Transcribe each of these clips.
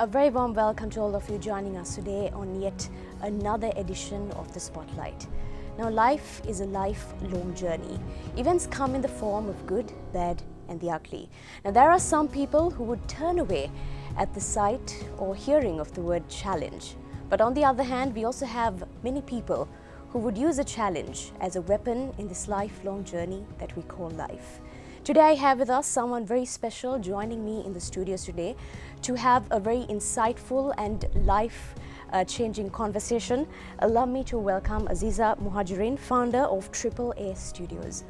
A very warm welcome to all of you joining us today on yet another edition of The Spotlight. Now, life is a lifelong journey. Events come in the form of good, bad, and the ugly. Now, there are some people who would turn away at the sight or hearing of the word challenge. But on the other hand, we also have many people who would use a challenge as a weapon in this lifelong journey that we call life. Today I have with us someone very special joining me in the studios today to have a very insightful and life-changing conversation. Allow me to welcome Azizah Muhajireen, founder of Tripleastudios.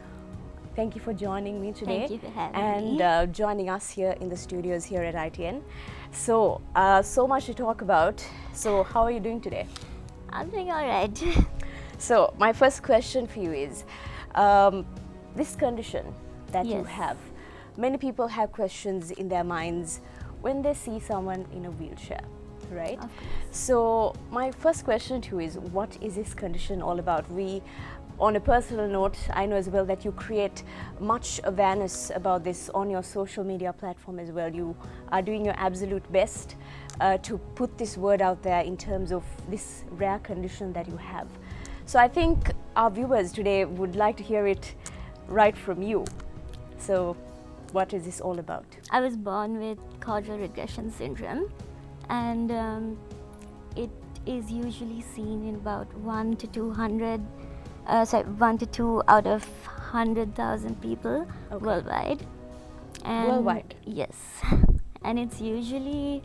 Thank you for joining me today. Thank you for having me. And joining us here in the studios here at ITN. So much to talk about. So how are you doing today? I'm doing all right. So my first question for you is, this condition that you have, many people have questions in their minds when they see someone in a wheelchair, right? Of course. So my first question to you is, what is this condition all about? On a personal note, I know as well that you create much awareness about this on your social media platform as well. You are doing your absolute best to put this word out there in terms of this rare condition that you have. So I think our viewers today would like to hear it right from you. So what is this all about? I was born with caudal regression syndrome, and it is usually seen in about 1 to 2 out of 100,000 people worldwide. And worldwide? Yes. And it's usually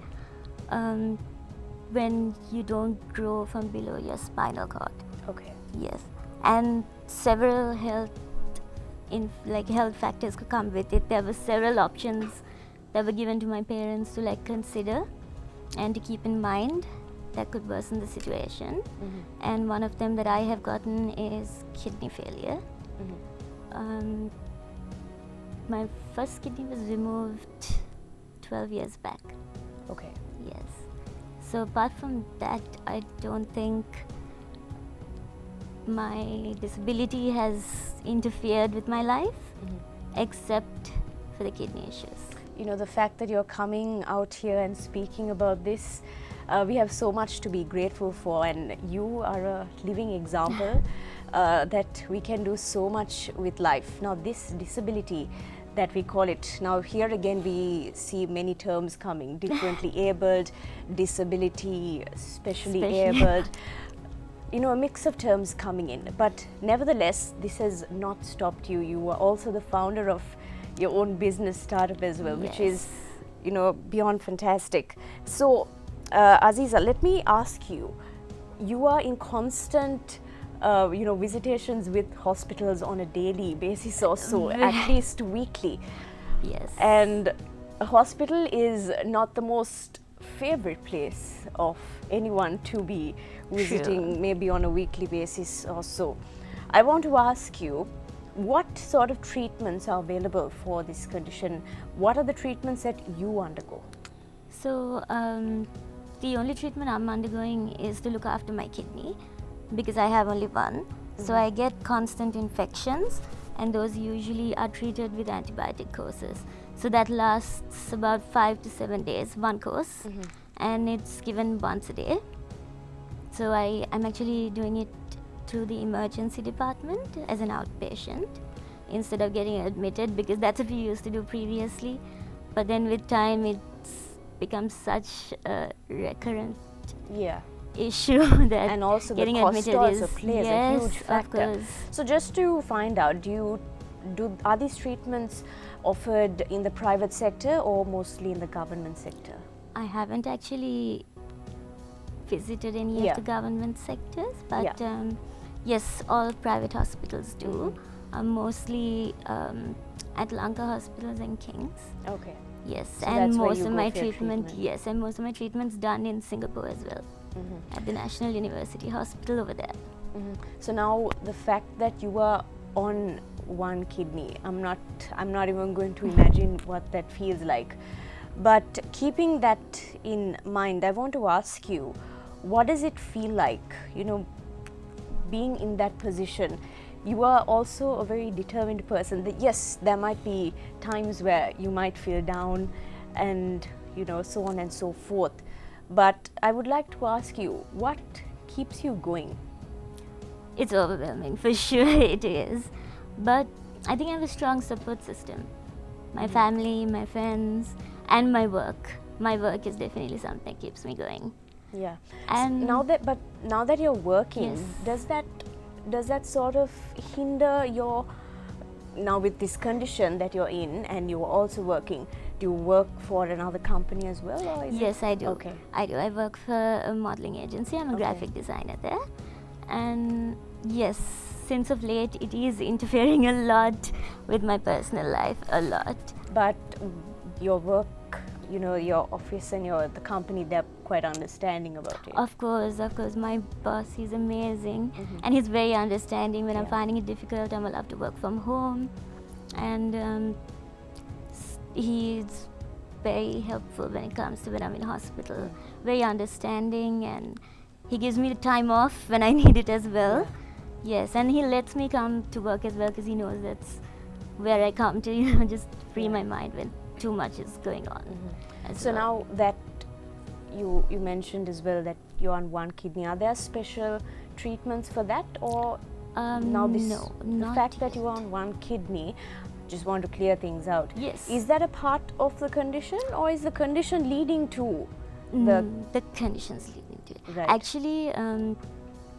when you don't grow from below your spinal cord. Okay. Yes. And several health factors could come with it. There were several options that were given to my parents to consider and to keep in mind that could worsen the situation. Mm-hmm. And one of them that I have gotten is kidney failure. Mm-hmm. My first kidney was removed 12 years back. Okay. Yes. So apart from that, I don't think my disability has interfered with my life, except for the kidney issues. You know, the fact that you're coming out here and speaking about this, we have so much to be grateful for, and you are a living example that we can do so much with life. Now, this disability that we call it, now here again we see many terms coming, differently abled, disability, specially abled. You know, a mix of terms coming in, but nevertheless, this has not stopped you. You are also the founder of your own business startup as well, which is, you know, beyond fantastic. So, Azizah, let me ask you, you are in constant, visitations with hospitals on a daily basis or so, at least weekly. Yes. And a hospital is not the most favorite place of anyone to be visiting, maybe on a weekly basis or so. I want to ask you, what sort of treatments are available for this condition? What are the treatments that you undergo? So the only treatment I'm undergoing is to look after my kidney, because I have only one. So I get constant infections, and those usually are treated with antibiotic courses. So that lasts about 5 to 7 days, one course, and it's given once a day. So I'm actually doing it through the emergency department as an outpatient instead of getting admitted, because that's what we used to do previously. But then with time, it's become such a recurrent issue that and also getting the cost admitted also plays a huge factor. Of course. So just to find out, are these treatments offered in the private sector or mostly in the government sector? I haven't actually visited any of the government sectors, but yes, all private hospitals do. Mostly at Lanka hospitals and King's. Okay. Yes, So and that's where most you of go my for your treatment. treatment. Yes, and most of my treatment's done in Singapore as well, at the National University Hospital over there. So now the fact that you are on one kidney, I'm not even going to imagine what that feels like. But keeping that in mind, I want to ask you, what does it feel like, being in that position? You are also a very determined person. Yes, there might be times where you might feel down and so on and so forth. But I would like to ask you, what keeps you going? It's overwhelming, for sure it is. But I think I have a strong support system. My family, my friends, and my work. My work is definitely something that keeps me going. Yeah. And now that you're working, Yes. does that sort of hinder your, now with this condition that you're in and you're also working, do you work for another company as well, or is Yes, I do. Okay. I do. I work for a modeling agency. I'm a Okay. graphic designer there. And yes, since of late, it is interfering a lot with my personal life, a lot. But your work, your office and the company, they're quite understanding about it. Of course. My boss, he's amazing. And he's very understanding. When I'm Yeah. finding it difficult, I'm allowed to work from home. And he's very helpful when it comes to when I'm in hospital. Very understanding, and he gives me the time off when I need it as well. Yeah. Yes, and he lets me come to work as well because he knows that's where I come to, just free Yeah. my mind when too much is going on. as So well. now that you mentioned as well that you're on one kidney, are there special treatments for that, or now this no, the not fact that yet. you're on one kidney, just want to clear things out. Yes. Is that a part of the condition, or is the condition leading to the the conditions leading to it. Right. Actually,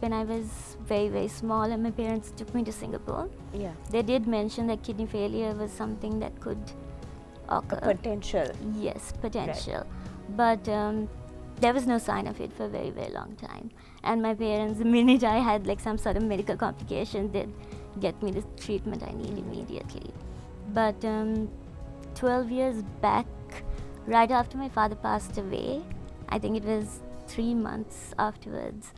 when I was very, very small and my parents took me to Singapore, yeah, they did mention that kidney failure was something that could occur. potential? Yes, potential. But there was no sign of it for a very, very long time. And my parents, the minute I had like some sort of medical complication, they'd get me the treatment I need immediately. But 12 years back, right after my father passed away, I think it was 3 months afterwards,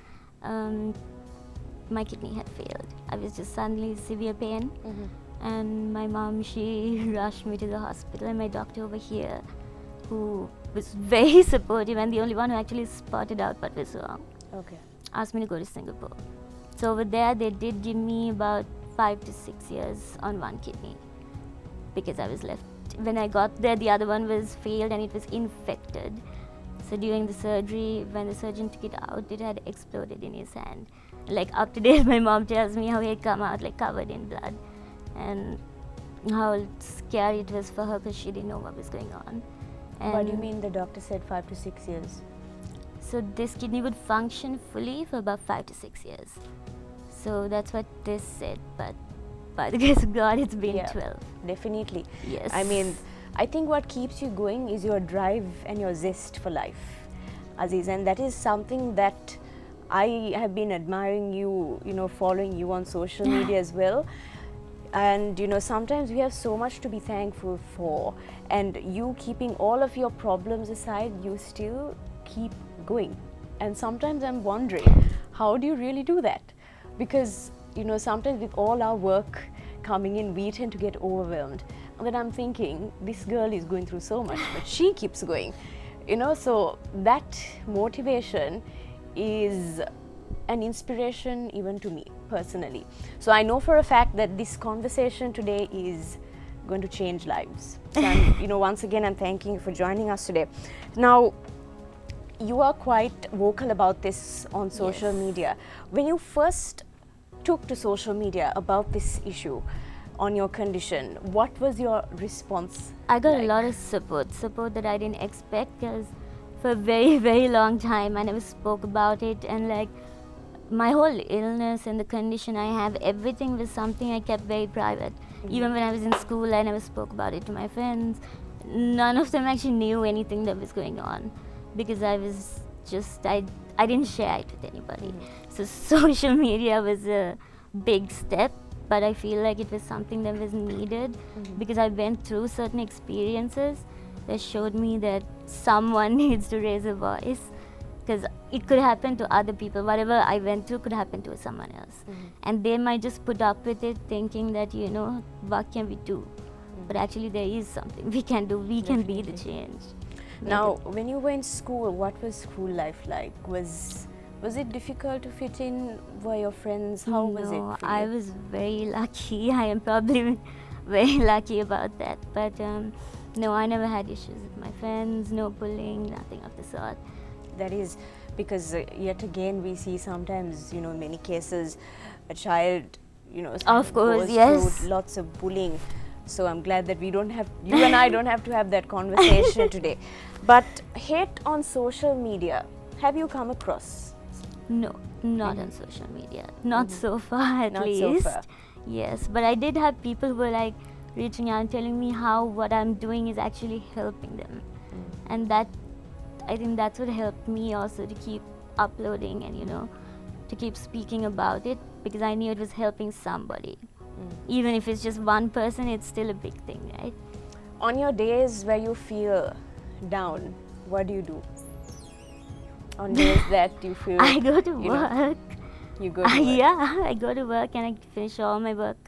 my kidney had failed. I was just suddenly severe pain. And my mom, she rushed me to the hospital, and my doctor over here, who was very supportive and the only one who actually spotted out what was wrong, Okay. asked me to go to Singapore. So over there, they did give me about 5 to 6 years on one kidney because I was left. When I got there, the other one was failed and it was infected. So during the surgery, when the surgeon took it out, it had exploded in his hand. Like up to date, my mom tells me how it had come out like covered in blood, and how scary it was for her because she didn't know what was going on. And What do you mean the doctor said 5 to 6 years? so this kidney would function fully for about 5 to 6 years. So that's what this said, but by the grace of God, it's been Yeah. 12. Definitely. Yes. I mean, I think what keeps you going is your drive and your zest for life, Aziz, and that is something that I have been admiring you, following you on social media as well. And sometimes we have so much to be thankful for, and you keeping all of your problems aside, you still keep going. And sometimes I'm wondering, how do you really do that? Because sometimes with all our work coming in, we tend to get overwhelmed. And then I'm thinking, this girl is going through so much, but she keeps going. So that motivation is an inspiration even to me personally. So I know for a fact that this conversation today is going to change lives. So I'm, once again, I'm thanking you for joining us today. Now, you are quite vocal about this on social Yes. media. When you first took to social media about this issue on your condition, what was your response? I got like? a lot of support that I didn't expect, because for a very, very long time I never spoke about it, and like my whole illness and the condition I have, everything was something I kept very private. Even when I was in school, I never spoke about it to my friends. None of them actually knew anything that was going on, because I was just, I didn't share it with anybody. So social media was a big step, but I feel like it was something that was needed, because I went through certain experiences that showed me that someone needs to raise a voice, because it could happen to other people. Whatever I went through could happen to someone else, and they might just put up with it thinking that what can we do, but actually there is something we can do. We can be the change. Now, when you were in school, what was school life like? Was it difficult to fit in? Were your friends? How was it No, for you? I was very lucky. I am probably very lucky about that. But No, I never had issues with my friends, no bullying, nothing of the sort. That is because yet again we see sometimes, in many cases, a child, Of course, goes yes. through lots of bullying. So I'm glad that you and I don't have to have that conversation today. But hate on social media, have you come across? No, not on social media. Not so far, at Not least. so far. Yes, but I did have people who were like reaching out and telling me how what I'm doing is actually helping them. And that, I think that's what helped me also to keep uploading and, to keep speaking about it, because I knew it was helping somebody. Even if it's just one person, it's still a big thing, right? On your days where you feel down, what do you do? On days that you feel... I go to you work. You go to work. Yeah, I go to work and I finish all my work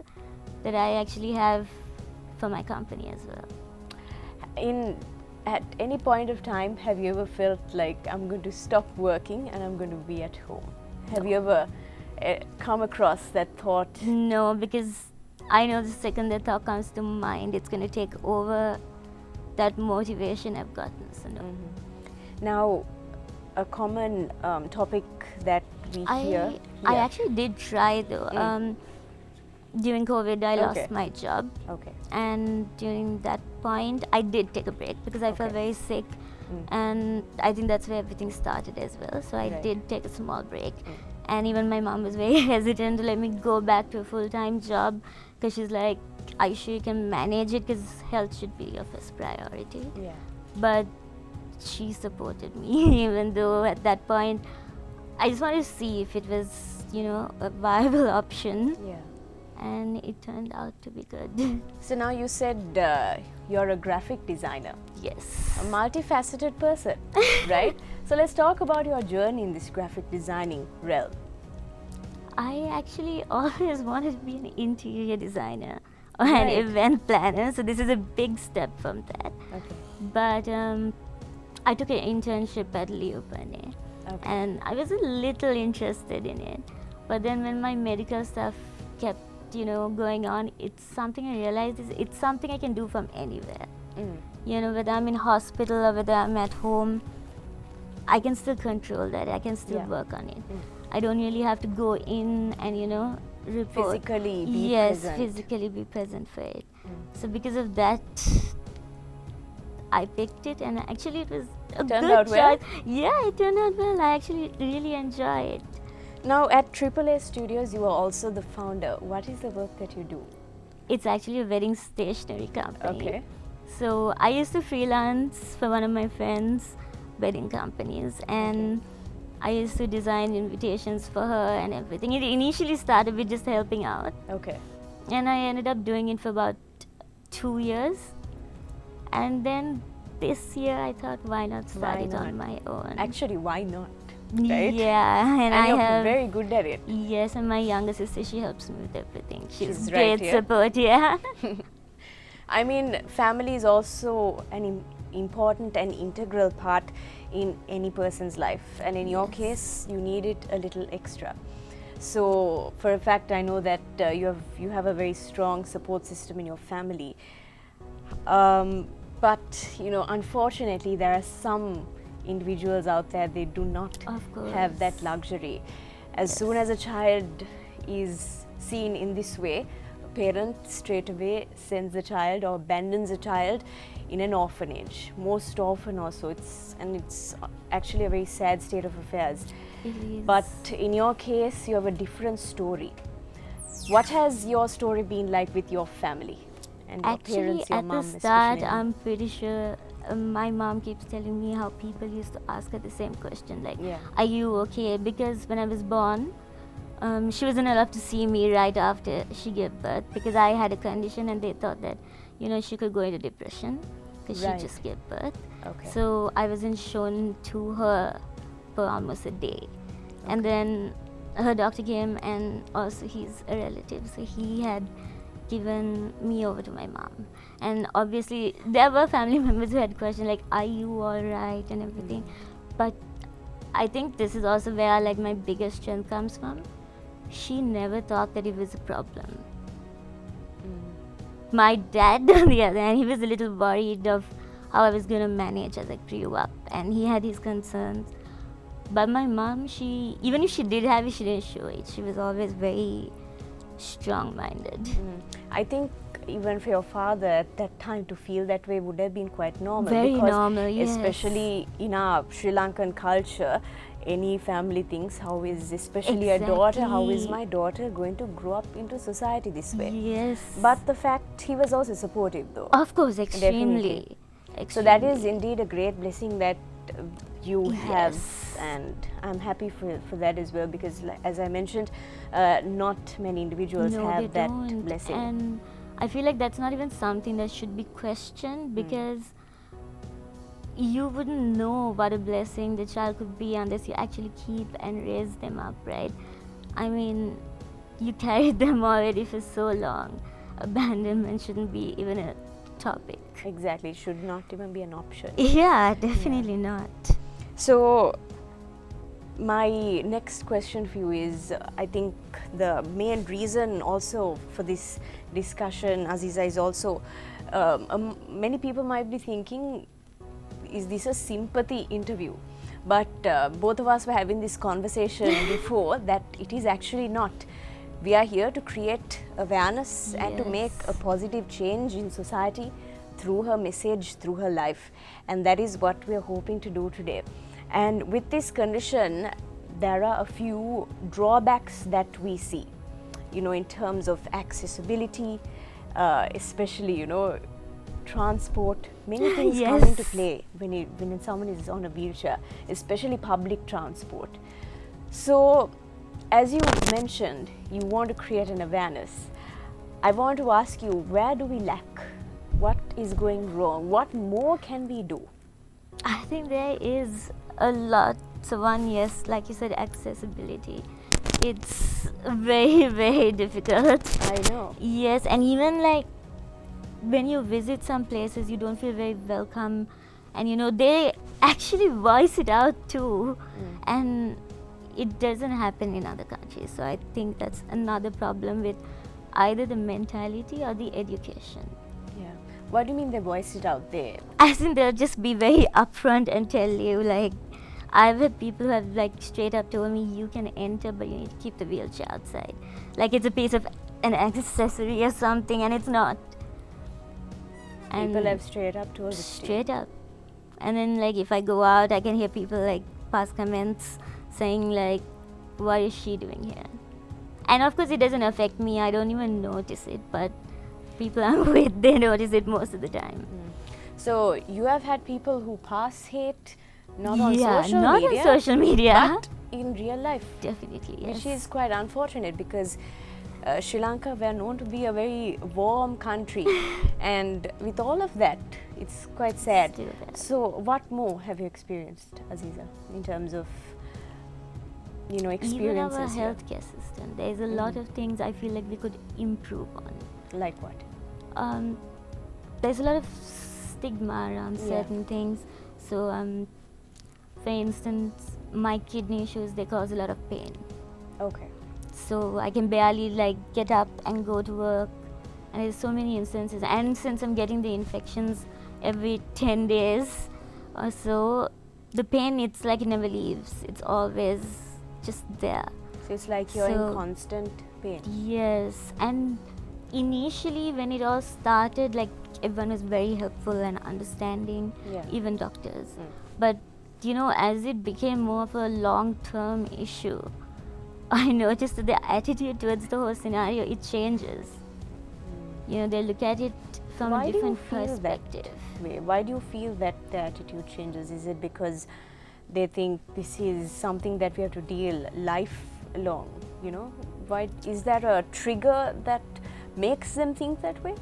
that I actually have for my company as well. At any point of time, have you ever felt like I'm going to stop working and I'm going to be at home? Have you ever come across that thought? No, because I know the second that thought comes to mind, it's going to take over that motivation I've gotten. So no. Now, a common topic that we hear... I actually did try though. During COVID, I lost my job. Okay. And during that point, I did take a break because I felt very sick. And I think that's where everything started as well. So I did take a small break. And even my mom was very hesitant to let me go back to a full-time job, because she's like, are you sure you can manage it? Because health should be your first priority. Yeah. But she supported me, even though at that point, I just wanted to see if it was, a viable option. Yeah. And it turned out to be good. So now you said you're a graphic designer. Yes. A multifaceted person, right? So let's talk about your journey in this graphic designing realm. I actually always wanted to be an interior designer or an event planner, so this is a big step from that. Okay. But I took an internship at Leo Pune, and I was a little interested in it. But then when my medical stuff kept going on, it's something I realized it's something I can do from anywhere. Whether I'm in hospital or whether I'm at home, I can still control that. I can still work on it. I don't really have to go in and report. Physically be present. Physically be present for it. So because of that, I picked it, and actually it was a good out well? choice. Yeah, it turned out well. I actually really enjoy it. Now at Tripleastudios, you are also the founder. What is the work that you do? It's actually a wedding stationery company. Okay. So I used to freelance for one of my friends' wedding companies, and I used to design invitations for her and everything. It initially started with just helping out. Okay. And I ended up doing it for about 2 years. And then this year I thought, why not start it on my own? Actually, why not? Right? Yeah, and you're have very good at it. Yes, and my younger sister, she helps me with everything. right She's great here. support, yeah. I mean, family is also an important and integral part in any person's life, and in your case, you need it a little extra. So, for a fact, I know that you have a very strong support system in your family. But unfortunately, there are some individuals out there, they do not have that luxury. As soon as a child is seen in this way, a parent straight away sends the child or abandons a child in an orphanage. Most often also, it's actually a very sad state of affairs. It is. But in your case, you have a different story. What has your story been like with your family and your parents, your mom especially? At the start, I'm pretty sure my mom keeps telling me how people used to ask her the same question, like, are you okay? Because when I was born, she wasn't allowed to see me right after she gave birth, because I had a condition and they thought that, she could go into depression because she just gave birth. Okay. So I wasn't shown to her for almost a day. And then her doctor came, and also he's a relative, so he had given me over to my mom. And obviously there were family members who had questions like, are you alright and everything. But I think this is also where my biggest strength comes from. She never thought that it was a problem. my dad, on the other hand, he was a little worried of how I was going to manage as I grew up, and he had his concerns. But my mom, even if she did have it, she didn't show it. She was always very strong-minded. I think even for your father at that time to feel that way would have been quite normal. Very because normal, yes. especially in our Sri Lankan culture, any family thinks, how is, especially a daughter, how is my daughter going to grow up into society this way? Yes. But the fact, he was also supportive though. Of course, extremely. Definitely. Extremely. So that is indeed a great blessing that you have, Yes. and I'm happy for that as well, because as I mentioned, not many individuals No, have they that don't. blessing. And I feel like that's not even something that should be questioned, because you wouldn't know what a blessing the child could be unless you actually keep and raise them up, right? I mean, you carried them already for so long. Abandonment shouldn't be even a topic. Exactly, it should not even be an option. Yeah, definitely not. So my next question for you is, I think the main reason also for this discussion, Azizah, is also many people might be thinking, is this a sympathy interview? But both of us were having this conversation before that it is actually not. We are here to create awareness and to make a positive change in society through her message, through her life, and that is what we are hoping to do today. And with this condition, there are a few drawbacks that we see, in terms of accessibility, especially, transport. Many things come into play when someone is on a wheelchair, especially public transport. So, as you mentioned, you want to create an awareness. I want to ask you, where do we lack? What is going wrong? What more can we do? I think there is a lot. So one, yes, like you said, accessibility. It's very, very difficult. I know. Yes, and even like when you visit some places, you don't feel very welcome, and they actually voice it out too, and it doesn't happen in other countries. So I think that's another problem with either the mentality or the education. Yeah. What do you mean they voice it out there? I think they'll just be very upfront and tell you, like, I've had people who have like straight up told me, you can enter, but you need to keep the wheelchair outside. Like it's a piece of an accessory or something, and it's not. People have straight up told us. Straight up. And then like if I go out, I can hear people like pass comments saying like, what is she doing here? And of course it doesn't affect me, I don't even notice it, but people I'm with, they notice it most of the time. So you have had people who pass hate, not on not social on social media, but in real life. Definitely, yes. Which is quite unfortunate, because Sri Lanka, we are known to be a very warm country, and with all of that, it's quite sad. Still there. So what more have you experienced, Azizah, in terms of experiences? Even our here? healthcare system, there's a lot of things I feel like we could improve on. Like what? There's a lot of stigma around certain things. So, for instance, my kidney issues, they cause a lot of pain. Okay. So I can barely like get up and go to work, and there's so many instances. And since I'm getting the infections every 10 days or so, the pain, it's like it never leaves. It's always just there. So it's like you're in constant pain. Yes, and initially when it all started, like everyone was very helpful and understanding, even doctors. But as it became more of a long-term issue, I noticed that the attitude towards the whole scenario, it changes. They look at it from a different perspective. Why do you feel that the attitude changes? Is it because they think this is something that we have to deal lifelong? Why is that a trigger that makes them think that way?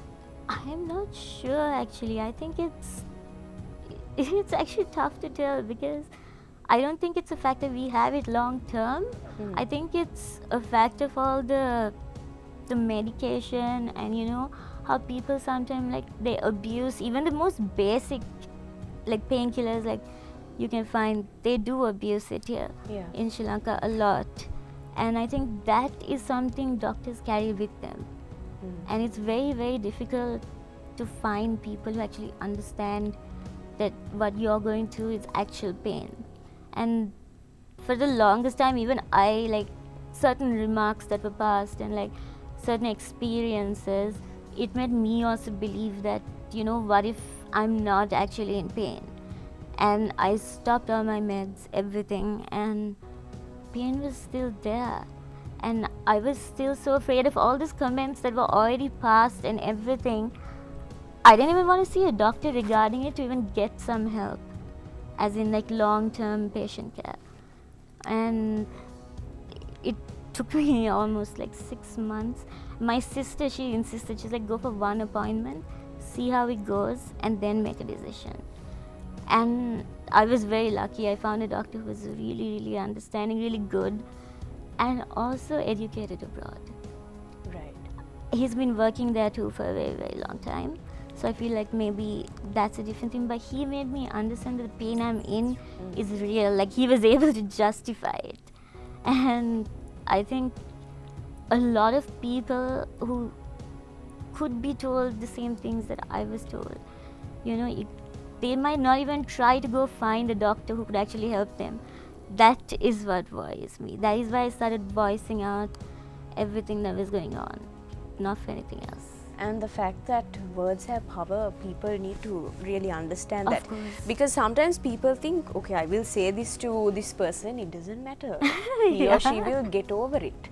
I'm not sure actually. I think it's actually tough to tell, because I don't think it's a fact that we have it long term. I think it's a fact of all the medication, and how people sometimes like they abuse even the most basic like painkillers. Like you can find they do abuse it here in Sri Lanka a lot, and I think that is something doctors carry with them. And it's very, very difficult to find people who actually understand that what you're going through is actual pain. And for the longest time, even I, like, certain remarks that were passed and like certain experiences, it made me also believe that, you know, what if I'm not actually in pain? And I stopped all my meds, everything, and pain was still there. And I was still so afraid of all these comments that were already passed and everything. I didn't even want to see a doctor regarding it to even get some help, as in like long-term patient care. And it took me almost like 6 months. My sister, she insisted, she's like, go for one appointment, see how it goes, and then make a decision. And I was very lucky. I found a doctor who was really, really understanding, really good, and also educated abroad. Right. He's been working there too for a very, very long time. So I feel like maybe that's a different thing. But he made me understand that the pain I'm in is real. Like, he was able to justify it. And I think a lot of people who could be told the same things that I was told, you know, they might not even try to go find a doctor who could actually help them. That is what worries me. That is why I started voicing out everything that was going on, not for anything else. And the fact that words have power, people need to really understand Of that. course. Because sometimes people think, okay, I will say this to this person, it doesn't matter. He Yeah. or she will get over it.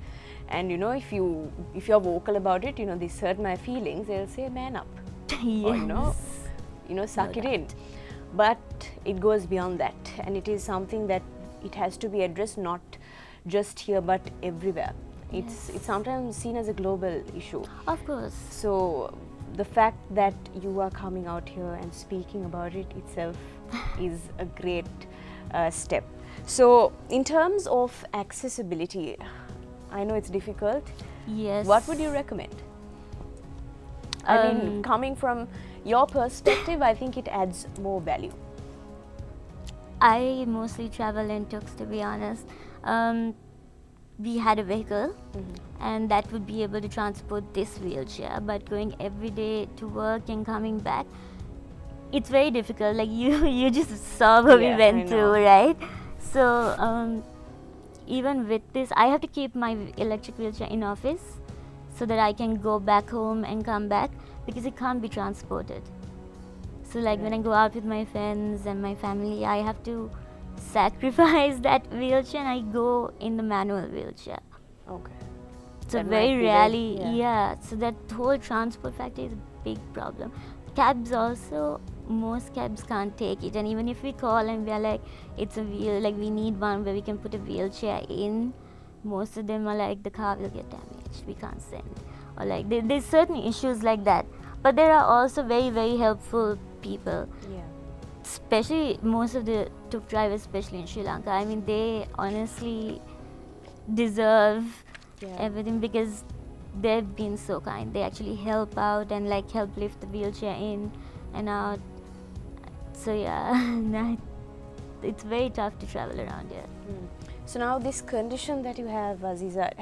And you know, if you're vocal about it, you know, this hurt my feelings, they'll say, man up. Yes. Or you know, suck it in. But it goes beyond that, and it is something that it has to be addressed not just here but everywhere. It's sometimes seen as a global issue. Of course. So the fact that you are coming out here and speaking about it itself is a great step. So in terms of accessibility, I know it's difficult. Yes. What would you recommend? I mean, coming from your perspective, I think it adds more value. I mostly travel in tuk, to be honest. We had a vehicle, and that would be able to transport this wheelchair. But going every day to work and coming back, it's very difficult. Like you just saw what we went through, right? So even with this, I have to keep my electric wheelchair in office so that I can go back home and come back, because it can't be transported. So like when I go out with my friends and my family, I have to sacrifice that wheelchair and I go in the manual wheelchair. Okay. So That very might be rarely, so that whole transport factor is a big problem. Cabs also, most cabs can't take it, and even if we call and we are like, it's a wheel, like we need one where we can put a wheelchair in, most of them are like, the car will get damaged, we can't send. Or like, there's certain issues like that. But there are also very, very helpful people. Yeah. Especially most of the tuk drivers, especially in Sri Lanka. I mean, they honestly deserve everything, because they've been so kind. They actually help out and like help lift the wheelchair in and out. So yeah, it's very tough to travel around here. So now this condition that you have, Azizah,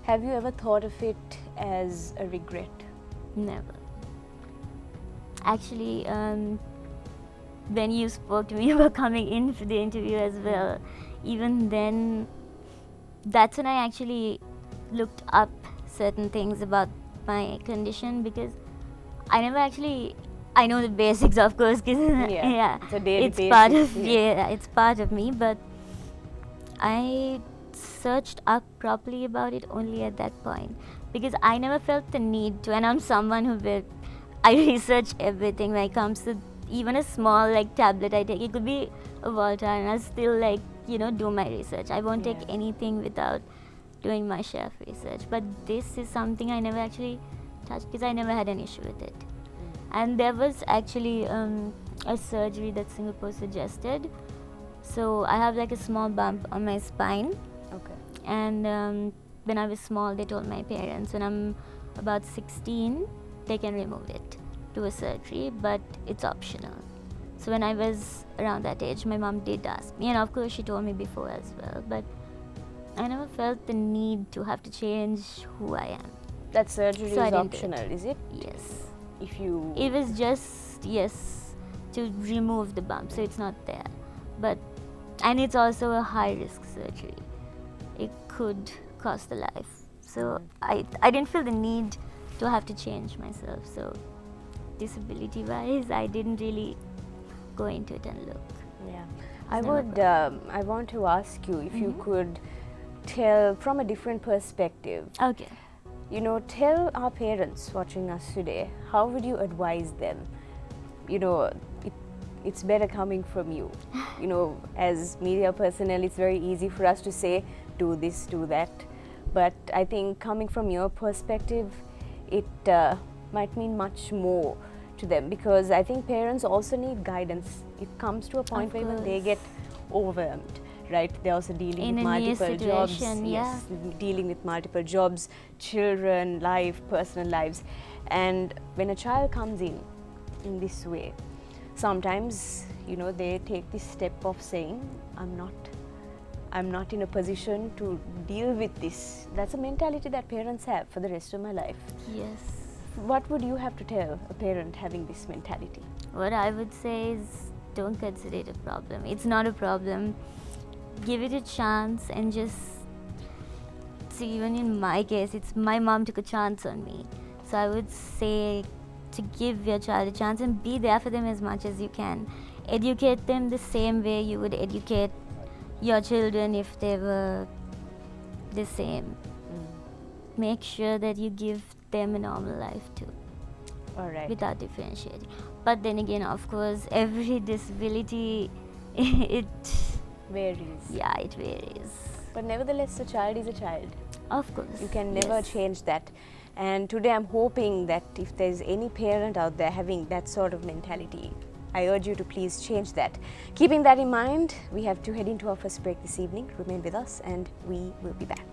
have you ever thought of it as a regret? Never. Actually, when you spoke to me about coming in for the interview as well, even then, that's when I actually looked up certain things about my condition, because I never actually, I know the basics, of course, because it's a daily it's basis, part of it's part of me, but I searched up properly about it only at that point, because I never felt the need to, and I'm someone who I research everything when it comes to even a small like tablet I take. It could be a Volta, and I'll still like, you know, do my research. I won't take anything without doing my share of research. But this is something I never actually touched, because I never had an issue with it. And there was actually a surgery that Singapore suggested. So I have like a small bump on my spine. Okay. And when I was small, they told my parents when I'm about 16, they can remove it, do a surgery, but it's optional. So when I was around that age, my mom did ask me, and of course she told me before as well, but I never felt the need to have to change who I am. That surgery So I is didn't do it. optional, is it? Yes. If you... It was just, yes, to remove the bump, so it's not there. But, and it's also a high risk surgery. It could cost a life. So I didn't feel the need to have to change myself. So disability wise, I didn't really go into it and look. Yeah. I want to ask you if you could tell from a different perspective. Okay. You know, tell our parents watching us today, how would you advise them? You know, it's better coming from you. You know, as media personnel, it's very easy for us to say, do this, do that. But I think coming from your perspective, it might mean much more to them, because I think parents also need guidance. It comes to a point where when they get overwhelmed, right? They're also dealing In with a new multiple jobs. situation, Yes, dealing with multiple jobs, children, life, personal lives. And when a child comes in this way, sometimes, you know, they take this step of saying, I'm not in a position to deal with this. That's a mentality that parents have for the rest of my life. Yes. What would you have to tell a parent having this mentality? What I would say is, don't consider it a problem. It's not a problem. Give it a chance and just see. Even in my case, it's my mom took a chance on me. So I would say to give your child a chance and be there for them as much as you can. Educate them the same way you would educate your children if they were the same. Make sure that you give them a normal life too. All right. Without differentiating. But then again, of course, every disability, it Varies. Yeah, it varies. But nevertheless, a child is a child. Of course. You can never yes. change that. And today I'm hoping that if there's any parent out there having that sort of mentality, I urge you to please change that. Keeping that in mind, we have to head into our first break this evening. Remain with us and we will be back.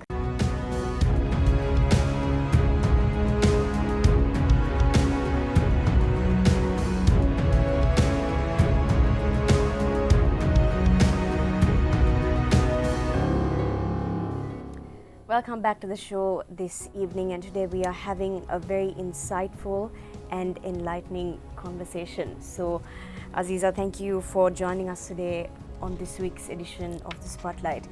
Welcome back to the show this evening, and today we are having a very insightful and enlightening conversation. So, Azizah, thank you for joining us today on this week's edition of the Spotlight.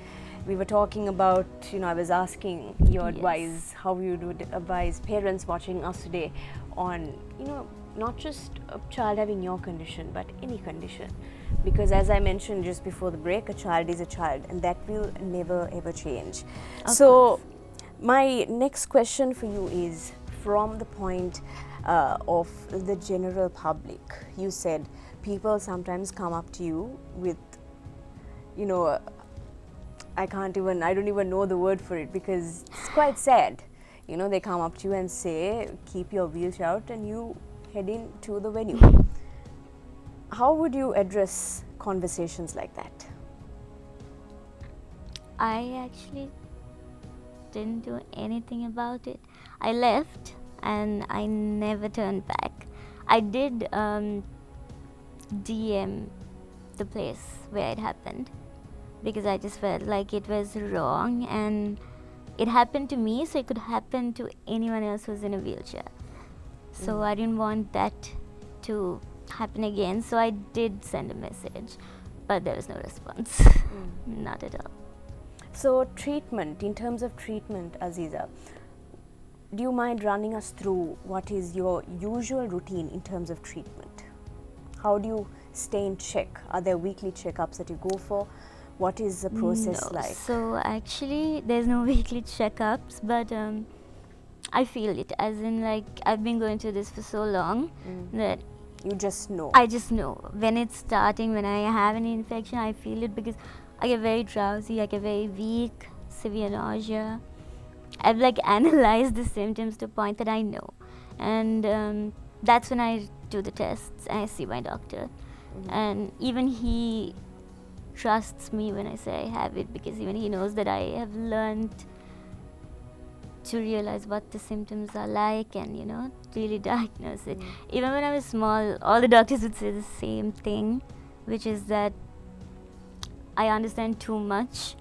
We were talking about, you know, I was asking your advice, how you would advise parents watching us today on, you know, not just a child having your condition, but any condition. Because as I mentioned just before the break, a child is a child, and that will never ever change. So my next question for you is from the point of the general public. You said people sometimes come up to you with, you know, I don't even know the word for it, because it's quite sad. You know, they come up to you and say, keep your wheels out, and you head into the venue. How would you address conversations like that? I actually didn't do anything about it. I left and I never turned back. I did DM the place where it happened, because I just felt like it was wrong, and it happened to me, so it could happen to anyone else who's in a wheelchair. So I didn't want that to happen again, so I did send a message, but there was no response. Not at all. So treatment, in terms of treatment, Azizah, do you mind running us through what is your usual routine in terms of treatment? How do you stay in check? Are there weekly checkups that you go for? What is the process like? So actually there's no weekly checkups, but I feel it, as in, like, I've been going through this for so long that you just know. I just know when it's starting, when I have an infection. I feel it, because I get very drowsy, I get very weak, severe nausea. I've like analyzed the symptoms to a point that I know, and that's when I do the tests and I see my doctor, and even he trusts me when I say I have it, because even he knows that I have learned to realize what the symptoms are like and, you know, really diagnose it. Even when I was small, all the doctors would say the same thing, which is that I understand too much.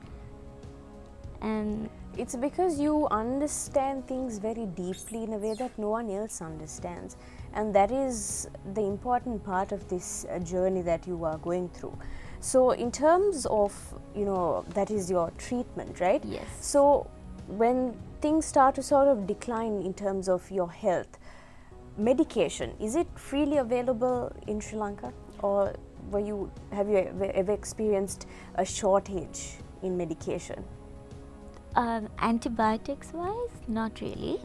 And It's because you understand things very deeply in a way that no one else understands, and that is the important part of this journey that you are going through. So in terms of, that is your treatment, right? Yes. So when things start to sort of decline in terms of your health, medication, is it freely available in Sri Lanka, or have you ever experienced a shortage in medication? Antibiotics wise, not really.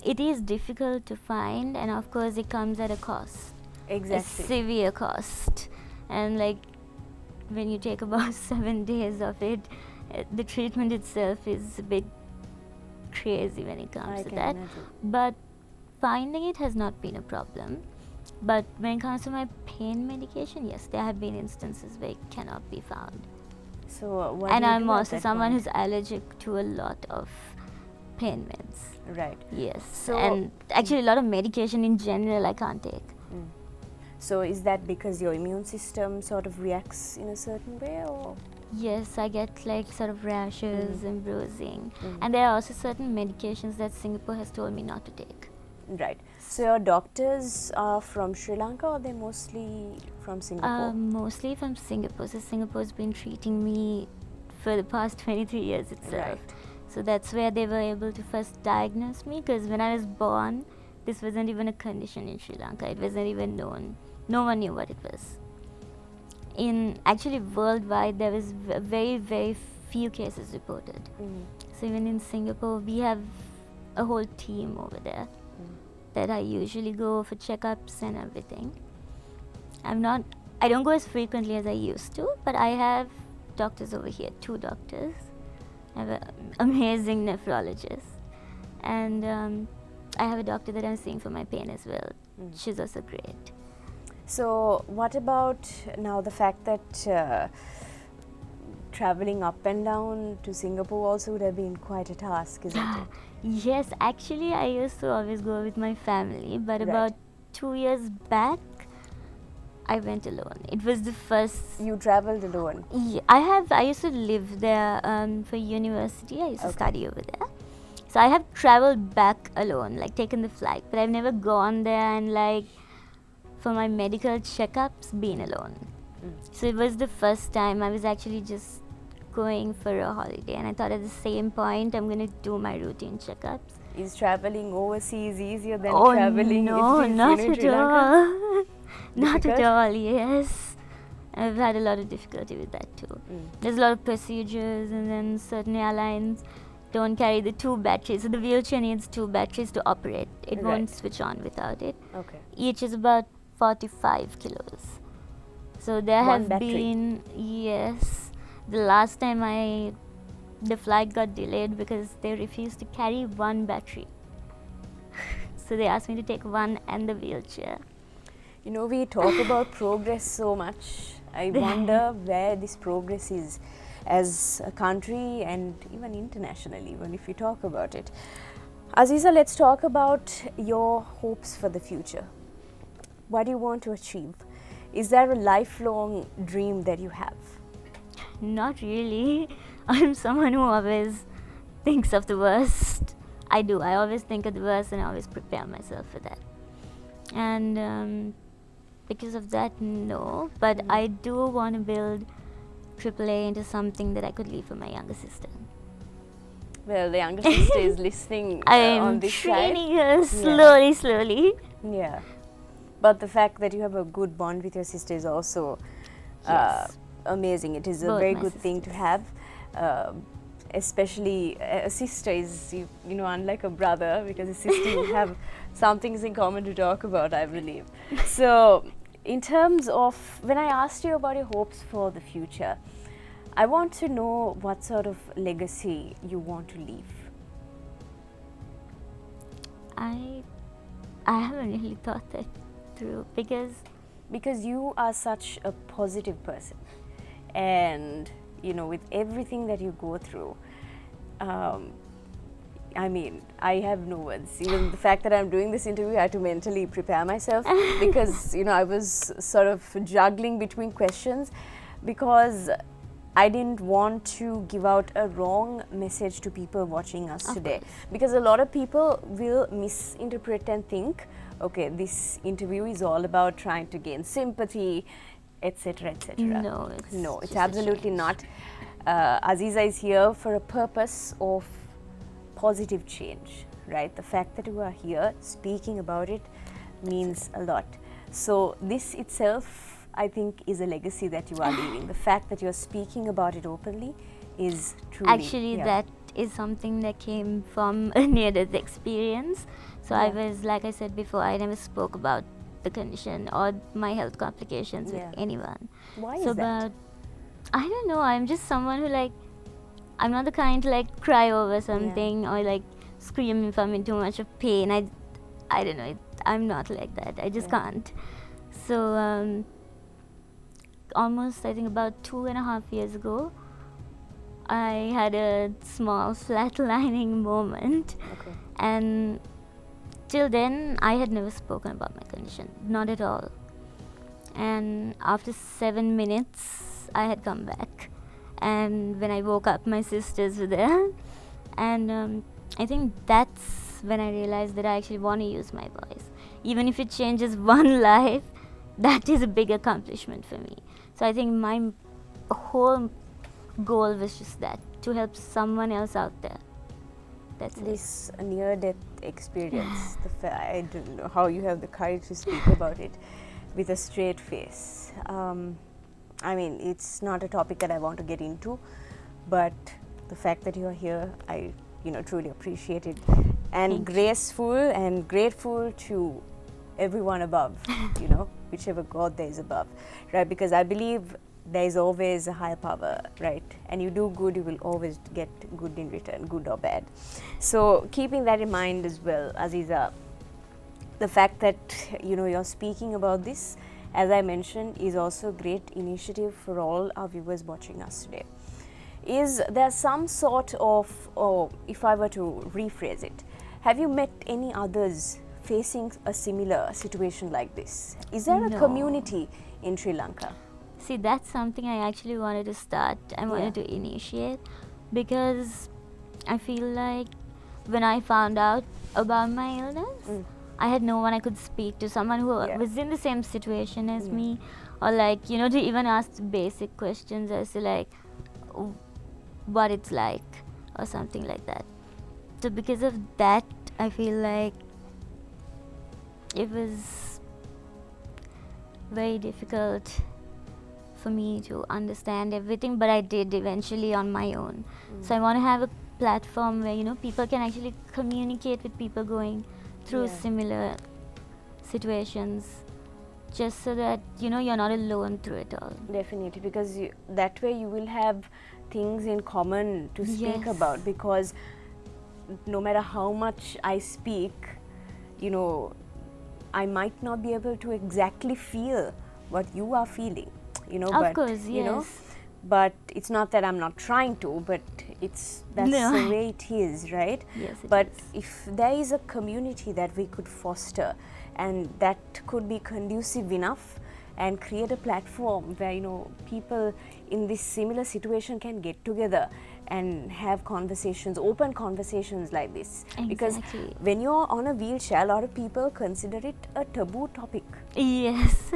It is difficult to find, and of course it comes at a cost. Exactly. A severe cost. And like when you take about 7 days of it, the treatment itself is a bit crazy when it comes to that. Imagine. But finding it has not been a problem. But when it comes to my pain medication, yes, there have been instances where it cannot be found. So what And do you I'm do at also that someone point? who's allergic to a lot of pain meds. Right. Yes. So- and actually a lot of medication in general I can't take. So is that because your immune system sort of reacts in a certain way, or? Yes, I get like sort of rashes and bruising. And there are also certain medications that Singapore has told me not to take. Right. So your doctors are from Sri Lanka, or they're mostly from Singapore? Mostly from Singapore. So Singapore's been treating me for the past 23 years itself. Right. So that's where they were able to first diagnose me, because when I was born, this wasn't even a condition in Sri Lanka. It wasn't even known. No one knew what it was. Actually worldwide, there was very, very few cases reported. So even in Singapore, we have a whole team over there that I usually go for checkups and everything. I don't go as frequently as I used to, but I have doctors over here, 2 doctors. I have an amazing nephrologist, and I have a doctor that I'm seeing for my pain as well. She's also great. So what about now the fact that traveling up and down to Singapore also would have been quite a task, isn't it? Yes, actually I used to always go with my family, but Right. about 2 years back, I went alone. It was the first. You traveled alone? I used to live there for university. I used to study over there. So I have traveled back alone, like taken the flight, but I've never gone there and like for my medical checkups been alone. So it was the first time. I was actually just going for a holiday, and I thought at the same point I'm going to do my routine checkups. Is traveling overseas easier than traveling no, in not Sri at Lanka? all. Not Difficult? at all, yes. I've had a lot of difficulty with that too. There's a lot of procedures, and then certain airlines don't carry the 2 batteries. So the wheelchair needs 2 batteries to operate. It Right. won't switch on without it. Okay. Each is about 45 kilos. So there One have battery? been, yes. The last time the flight got delayed because they refused to carry 1 battery. So they asked me to take 1 and the wheelchair. You know, we talk about progress so much. I wonder where this progress is as a country and even internationally, even if we talk about it. Azizah, let's talk about your hopes for the future. What do you want to achieve? Is there a lifelong dream that you have? Not really. I'm someone who always thinks of the worst. I do. I always think of the worst, and I always prepare myself for that. And because of that, no. But I do want to build AAA into something that I could leave for my younger sister. Well, the younger sister is listening I'm on this training side. her slowly. Yeah. But the fact that you have a good bond with your sister is also Yes. amazing. It is a Both very my good thing to have. Especially a sister is, you know, unlike a brother, because a sister you have some things in common to talk about, I believe. So, in terms of, when I asked you about your hopes for the future, I want to know what sort of legacy you want to leave. I haven't really thought that through Because you are such a positive person, and you know, with everything that you go through, I mean, I have no words. Even the fact that I'm doing this interview, I had to mentally prepare myself because, you know, I was sort of juggling between questions, because I didn't want to give out a wrong message to people watching us Of today, course. because a lot of people will misinterpret and think, okay, this interview is all about trying to gain sympathy, etc., etc. No, it's No, it's just a absolutely change. not. Azizah is here for a purpose of positive change, right? The fact that you are here speaking about it means a lot. So this itself, I think, is a legacy that you are leaving. The fact that you're speaking about it openly is truly... Actually, yeah. that is something that came from a near-death experience. So I Yeah. was, like I said before, I never spoke about the condition or my health complications Yeah. with anyone. Why So is that? but I don't know, I'm just someone who like, I'm not the kind to like cry over something or like scream if I'm in too much of pain. I don't know, I'm not like that. I just Yeah. can't. So almost, I think about 2.5 years ago, I had a small flatlining moment, Okay. and till then I had never spoken about my condition, not at all. And after 7 minutes I had come back, and when I woke up my sisters were there, and I think that's when I realized that I actually want to use my voice, even if it changes one life. That is a big accomplishment for me. So I think my whole goal was just that, to help someone else out there. That's it. This near-death experience, I don't know how you have the courage to speak about it with a straight face. I mean, it's not a topic that I want to get into, but the fact that you're here, I truly appreciate it, and Thank you. graceful and grateful to everyone above, whichever God there is above, right? Because I believe there is always a higher power, right? And you do good, you will always get good in return, good or bad. So keeping that in mind as well, Azizah, the fact that you're speaking about this, as I mentioned, is also a great initiative for all our viewers watching us today. Is there some sort of, or if I were to rephrase it, have you met any others facing a similar situation like this? Is there a No. community in Sri Lanka? See, that's something I actually wanted to start. I wanted to initiate, because I feel like when I found out about my illness, I had no one I could speak to, someone who was in the same situation as me, or like, to even ask basic questions as to like what it's like or something like that. So because of that, I feel like it was very difficult for me to understand everything, but I did eventually on my own. So I want to have a platform where people can actually communicate with people going through similar situations, just so that you're not alone through it all. Definitely, because that way you will have things in common to speak about, because no matter how much I speak, I might not be able to exactly feel what you are feeling, Of course, yes. But it's not that I'm not trying to, but that's the way it is, right? Yes, it but is. if there is a community that we could foster, and that could be conducive enough and create a platform where people in this similar situation can get together and have conversations, open conversations like this. Because Exactly. when you're on a wheelchair, a lot of people consider it a taboo topic. Yes.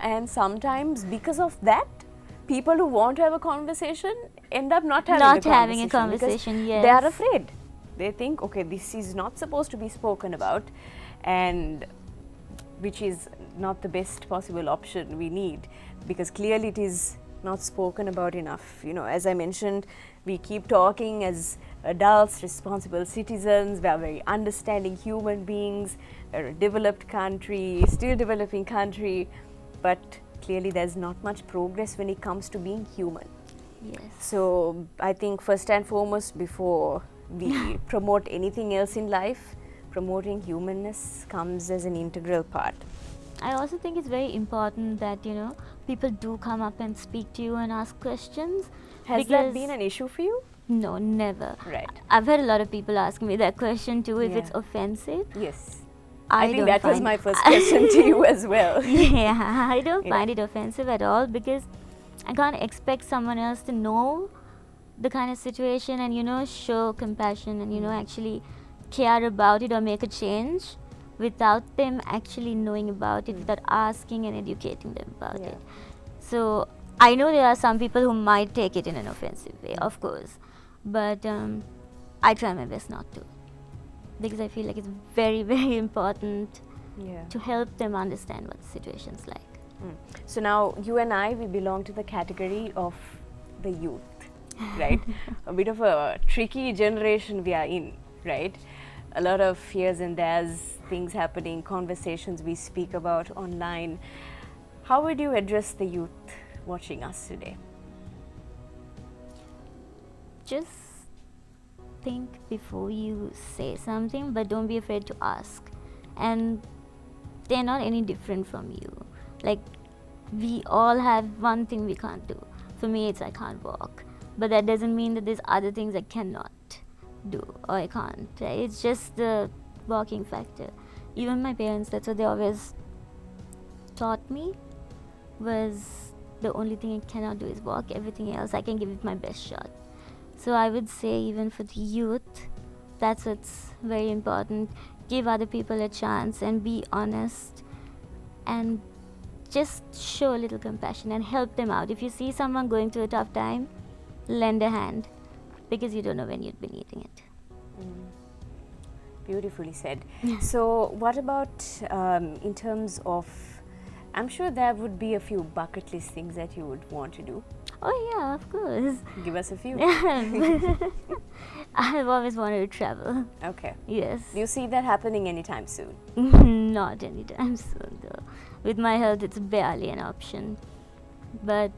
And sometimes because of that, people who want to have a conversation end up not having a conversation, because they are afraid. They think, okay, this is not supposed to be spoken about, and which is not the best possible option we need, because clearly it is not spoken about enough. As I mentioned, we keep talking as adults, responsible citizens, we are very understanding human beings, we're a developed country, still developing country, but clearly there's not much progress when it comes to being human. Yes. So I think first and foremost, before we promote anything else in life, promoting humanness comes as an integral part. I also think it's very important that people do come up and speak to you and ask questions. Has that been an issue for you? No, never. Right. I've had a lot of people ask me that question too, if it's offensive. Yes. I think don't that was find my first question to you as well. Yeah, I don't find it offensive at all, because I can't expect someone else to know the kind of situation and, you know, show compassion and, you know, actually care about it or make a change without them actually knowing about it, without asking and educating them about it. So I know there are some people who might take it in an offensive way, of course, but I try my best not to, because I feel like it's very, very important to help them understand what the situation's like. So now you and I, we belong to the category of the youth, right? A bit of a tricky generation we are in, right? A lot of here's and there's, things happening, conversations we speak about online. How would you address the youth watching us today? Just think before you say something, but don't be afraid to ask. And they're not any different from you. Like, we all have one thing we can't do. For me, it's I can't walk. But that doesn't mean that there's other things I cannot do or I can't. Right? It's just the walking factor. Even my parents, that's what they always taught me, was the only thing I cannot do is walk. Everything else, I can give it my best shot. So I would say, even for the youth, that's what's very important. Give other people a chance and be honest, and just show a little compassion and help them out. If you see someone going through a tough time, lend a hand, because you don't know when you'd be needing it. Beautifully said. So what about in terms of, I'm sure there would be a few bucket list things that you would want to do. Oh yeah, of course. Give us a few. I've always wanted to travel. Okay. Yes. Do you see that happening anytime soon? Not anytime soon though. With my health, it's barely an option. But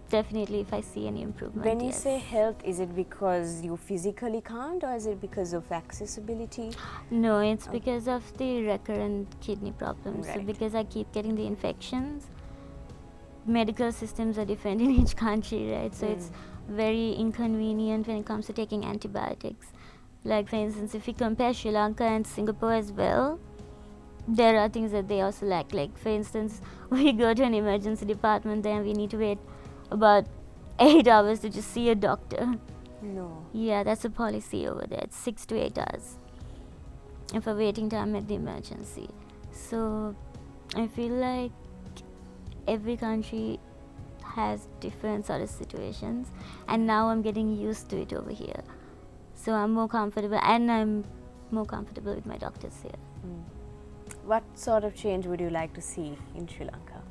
definitely if I see any improvement. When you say health, is it because you physically can't, or is it because of accessibility? No, it's because of the recurrent kidney problems. Right. So because I keep getting the infections, medical systems are different in each country, right? So it's very inconvenient when it comes to taking antibiotics. Like, for instance, if we compare Sri Lanka and Singapore as well, there are things that they also lack. Like, for instance, we go to an emergency department there and we need to wait about 8 hours to just see a doctor. No. Yeah, that's a policy over there. It's 6 to 8 hours. And for waiting time at the emergency. So I feel like every country has different sort of situations, and now I'm getting used to it over here. So I'm more comfortable, and I'm more comfortable with my doctors here. What sort of change would you like to see in Sri Lanka?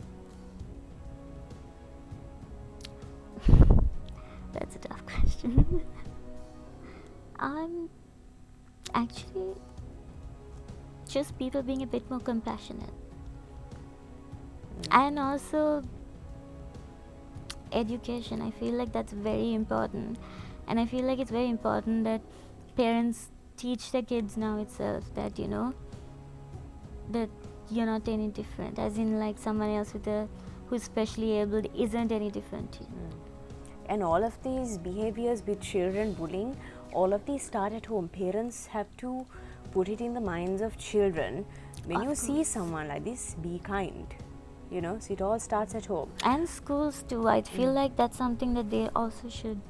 That's a tough question. Actually just people being a bit more compassionate. And also education. I feel like that's very important. And I feel like it's very important that parents teach their kids now itself that, you know, that you're not any different. As in, like, someone else who's specially abled isn't any different to you. And all of these behaviors with children, bullying, all of these start at home. Parents have to put it in the minds of children. When you see someone like this, be kind. You know, so it all starts at home. And schools too. I feel like that's something that they also should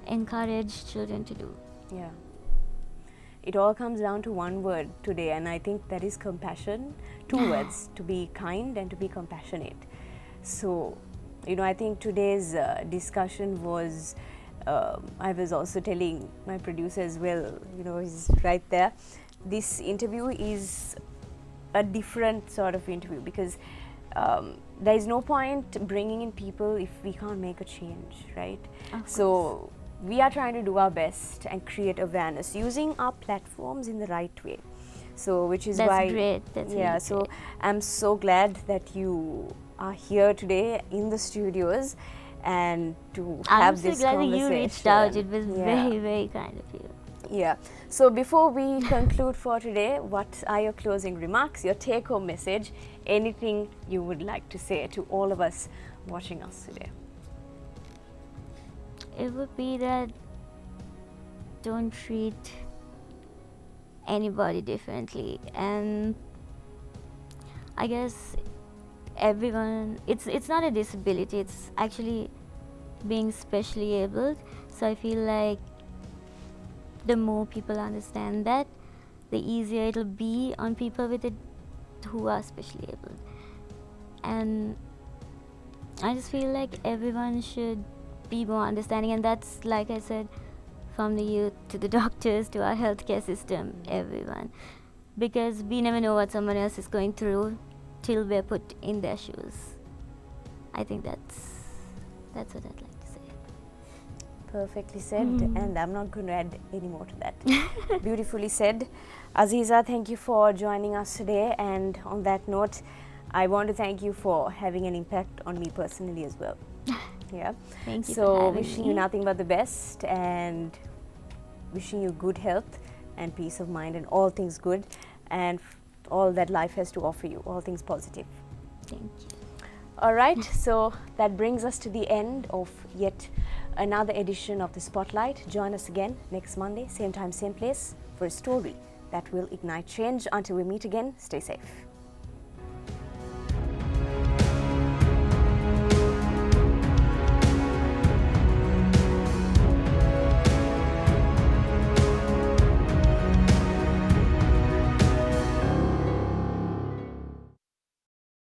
encourage children to do. Yeah. It all comes down to one word today, and I think that is compassion. 2 words, to be kind and to be compassionate. So, you know, I think today's discussion was, I was also telling my producer as well, you know, he's right there. This interview is a different sort of interview, because there is no point bringing in people if we can't make a change, right? So we are trying to do our best and create awareness using our platforms in the right way. So which is That's why great. That's yeah, really so great. I'm so glad that you are here today in the studios and to have this I'm so glad that conversation. you reached out. It was Yeah. very, very kind of you. Yeah. So before we conclude for today, what are your closing remarks, your take-home message, anything you would like to say to all of us watching us today? It would be that don't treat anybody differently. And I guess everyone, it's not a disability, it's actually being specially abled. So I feel like the more people understand that, the easier it'll be on people with it who are specially abled. And I just feel like everyone should be more understanding, and that's, like I said, from the youth to the doctors to our healthcare system, everyone. Because we never know what someone else is going through till we're put in their shoes. I think that's what I'd like to say. Perfectly said, and I'm not going to add any more to that. Beautifully said. Azizah, thank you for joining us today, and on that note, I want to thank you for having an impact on me personally as well. Yeah. Thank you for So having wishing me. you nothing but the best, and wishing you good health and peace of mind and all things good, and all that life has to offer you, all things positive. Thank you. All right, so that brings us to the end of yet another edition of the Spotlight. Join us again next Monday, same time, same place, for a story that will ignite change. Until we meet again, stay safe.